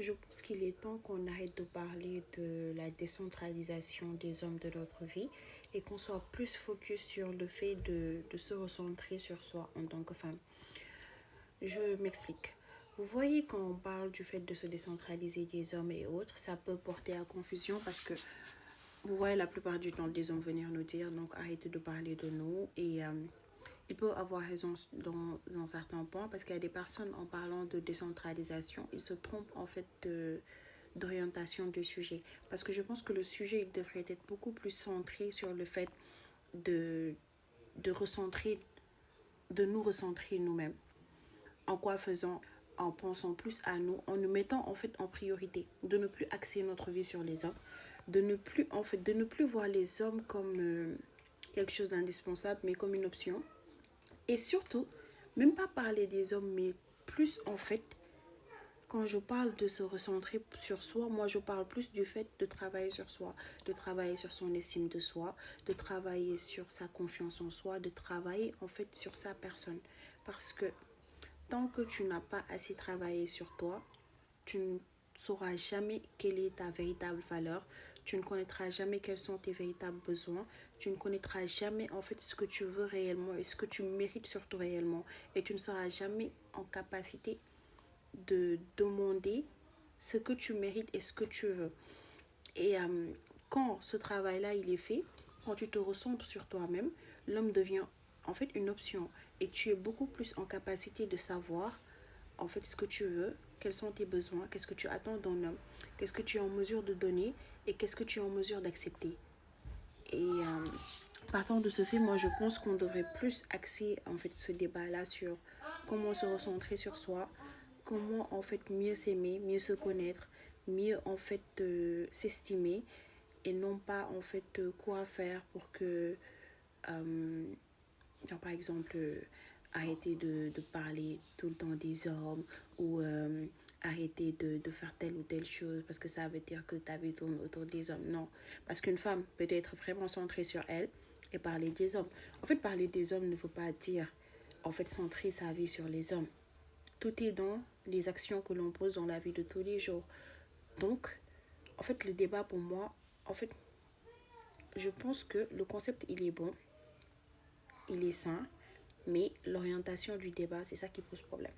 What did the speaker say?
Je pense qu'il est temps qu'on arrête de parler de la décentralisation des hommes de notre vie et qu'on soit plus focus sur le fait de se recentrer sur soi en tant que femme. Je m'explique. Vous voyez, quand on parle du fait de se décentraliser des hommes et autres, ça peut porter à confusion parce que vous voyez la plupart du temps des hommes venir nous dire donc arrêtez de parler de nous et il peut avoir raison dans un certain point parce qu'il y a des personnes en parlant de décentralisation, ils se trompent en fait d'orientation du sujet. Parce que je pense que le sujet il devrait être beaucoup plus centré sur le fait de, de recentrer, de nous recentrer nous-mêmes. En quoi faisant? En pensant plus à nous, en nous mettant en fait en priorité, de ne plus axer notre vie sur les hommes, de ne plus voir les hommes comme quelque chose d'indispensable, mais comme une option. Et surtout, même pas parler des hommes, mais plus en fait, quand je parle de se recentrer sur soi, moi je parle plus du fait de travailler sur soi, de travailler sur son estime de soi, de travailler sur sa confiance en soi, de travailler en fait sur sa personne. Parce que tant que tu n'as pas assez travaillé sur toi, tu ne sauras jamais quelle est ta véritable valeur, tu ne connaîtras jamais quels sont tes véritables besoins, tu ne connaîtras jamais en fait ce que tu veux réellement et ce que tu mérites surtout réellement et tu ne seras jamais en capacité de demander ce que tu mérites et ce que tu veux. Et quand ce travail-là il est fait, quand tu te recentres sur toi-même, l'homme devient en fait une option et tu es beaucoup plus en capacité de savoir en fait ce que tu veux, quels sont tes besoins, qu'est-ce que tu attends d'un homme, qu'est-ce que tu es en mesure de donner et qu'est-ce que tu es en mesure d'accepter. Et partant de ce fait, moi je pense qu'on devrait plus axer en fait ce débat-là sur comment se recentrer sur soi, comment en fait mieux s'aimer, mieux se connaître, mieux en fait s'estimer et non pas en fait quoi faire pour que genre par exemple arrêter de parler tout le temps des hommes ou arrêter de faire telle ou telle chose parce que ça veut dire que ta vie tourne autour des hommes. Non, parce qu'une femme peut être vraiment centrée sur elle et parler des hommes. En fait, parler des hommes ne veut pas dire en fait centrer sa vie sur les hommes. Tout est dans les actions que l'on pose dans la vie de tous les jours. Donc, en fait, le débat pour moi, en fait, je pense que le concept, il est bon, il est sain, mais l'orientation du débat, c'est ça qui pose problème.